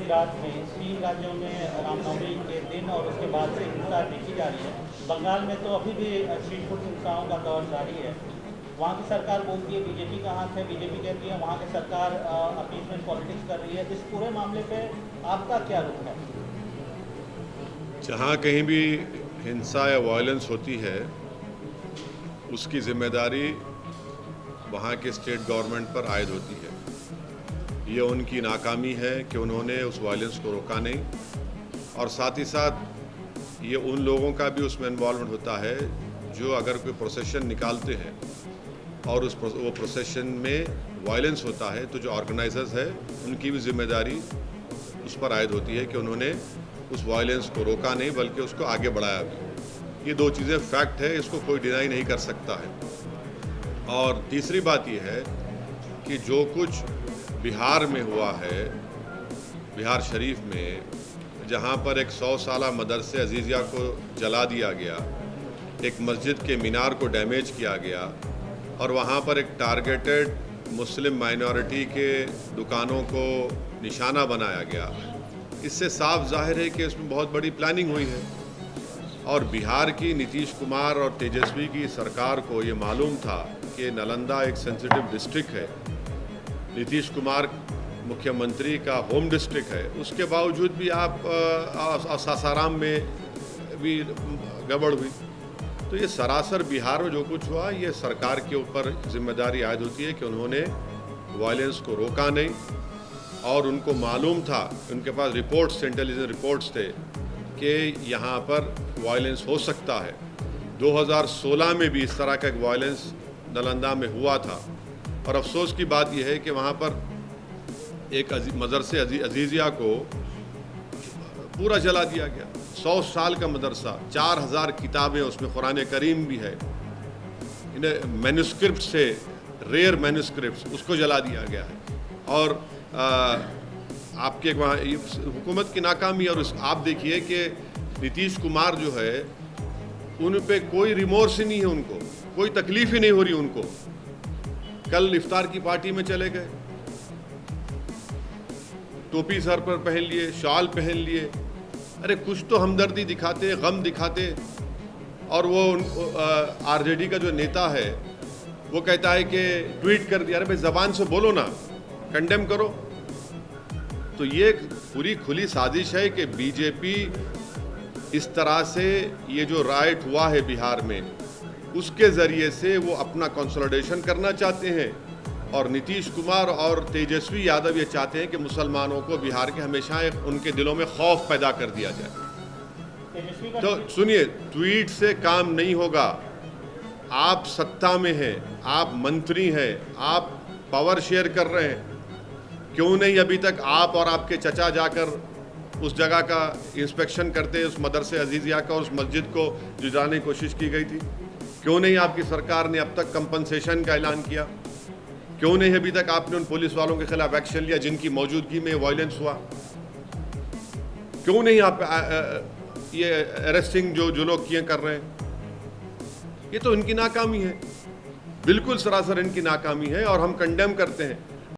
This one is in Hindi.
गुजरात में 3 राज्यों में रामनवमी के दिन और उसके बाद से हिंसा देखी जा रही है। बंगाल में तो अभी भी स्ट्रीट फुट हिंसाओं का दौर जारी है। वहाँ की सरकार बोलती है बीजेपी का हाथ है, बीजेपी कहती है वहाँ की सरकार अपीसमेंट पॉलिटिक्स कर रही है। इस पूरे मामले पे आपका क्या रुख है? जहाँ कहीं भी हिंसा या वायलेंस होती है उसकी जिम्मेदारी वहाँ के स्टेट गवर्नमेंट पर आयद होती है। ये उनकी नाकामी है कि उन्होंने उस वायलेंस को रोका नहीं, और साथ ही साथ ये उन लोगों का भी उसमें इन्वॉल्वमेंट होता है जो अगर कोई प्रोसेशन निकालते हैं और वो प्रोसेशन में वायलेंस होता है तो जो ऑर्गेनाइजर्स है उनकी भी जिम्मेदारी उस पर आयद होती है कि उन्होंने उस वायलेंस को रोका नहीं बल्कि उसको आगे बढ़ाया भी। ये दो चीज़ें फैक्ट है, इसको कोई डिनाई नहीं कर सकता है। और तीसरी बात यह है कि जो कुछ बिहार में हुआ है, बिहार शरीफ में, जहाँ पर एक 100 साला मदरसे अजीज़िया को जला दिया गया, एक मस्जिद के मीनार को डैमेज किया गया और वहाँ पर एक टारगेटेड मुस्लिम माइनॉरिटी के दुकानों को निशाना बनाया गया, इससे साफ जाहिर है कि इसमें बहुत बड़ी प्लानिंग हुई है। और बिहार की नीतीश कुमार और तेजस्वी की सरकार को ये मालूम था कि नालंदा एक सेंसिटिव डिस्ट्रिक्ट है, नीतीश कुमार मुख्यमंत्री का होम डिस्ट्रिक्ट है, उसके बावजूद भी आप सासाराम में भी गड़बड़ हुई। तो ये सरासर बिहार में जो कुछ हुआ ये सरकार के ऊपर जिम्मेदारी आयद होती है कि उन्होंने वायलेंस को रोका नहीं, और उनको मालूम था, उनके पास रिपोर्ट्स, इंटेलिजेंस रिपोर्ट्स थे कि यहाँ पर वायलेंस हो सकता है। 2016 में भी इस तरह का एक वायलेंस नालंदा में हुआ था, और अफसोस की बात यह है कि वहाँ पर एक मदरसे अजीज़िया को पूरा जला दिया गया। 100 साल का मदरसा, 4000 किताबें, उसमें कुरान करीम भी है, इन्हें मैन्युस्क्रिप्ट से रेयर मैन्युस्क्रिप्ट उसको जला दिया गया है। और आपके वहाँ हुकूमत की नाकामी, और आप देखिए कि नीतीश कुमार जो है उन पे कोई रिमोर्स ही नहीं है, उनको कोई तकलीफ ही नहीं हो रही उनको। कल इफ्तार की पार्टी में चले गए, टोपी सर पर पहन लिए, शॉल पहन लिए, अरे कुछ तो हमदर्दी दिखाते, गम दिखाते। और वो आरजेडी का जो नेता है वो कहता है कि ट्वीट कर दिया। अरे भाई ज़बान से बोलो ना, कंडेम करो। तो ये पूरी खुली साजिश है कि बीजेपी इस तरह से ये जो राइट हुआ है बिहार में उसके ज़रिए से वो अपना कंसोलिडेशन करना चाहते हैं, और नीतीश कुमार और तेजस्वी यादव ये चाहते हैं कि मुसलमानों को बिहार के हमेशा उनके दिलों में खौफ पैदा कर दिया जाए। तो सुनिए, ट्वीट से काम नहीं होगा। आप सत्ता में हैं, आप मंत्री हैं, आप पावर शेयर कर रहे हैं, क्यों नहीं अभी तक आप और आपके चचा जाकर उस जगह का इंस्पेक्शन करते, उस मदरसे अजीज़िया का, उस मस्जिद को जुटाने की कोशिश की गई थी? क्यों नहीं आपकी सरकार ने अब तक कंपनसेशन का ऐलान किया? क्यों नहीं अभी तक आपने उन पुलिस वालों के खिलाफ एक्शन लिया जिनकी मौजूदगी में वायलेंस हुआ? क्यों नहीं आप ये अरेस्टिंग जो लोग किए कर रहे हैं? ये तो इनकी नाकामी है, बिल्कुल सरासर इनकी नाकामी है, और हम कंडेम करते हैं।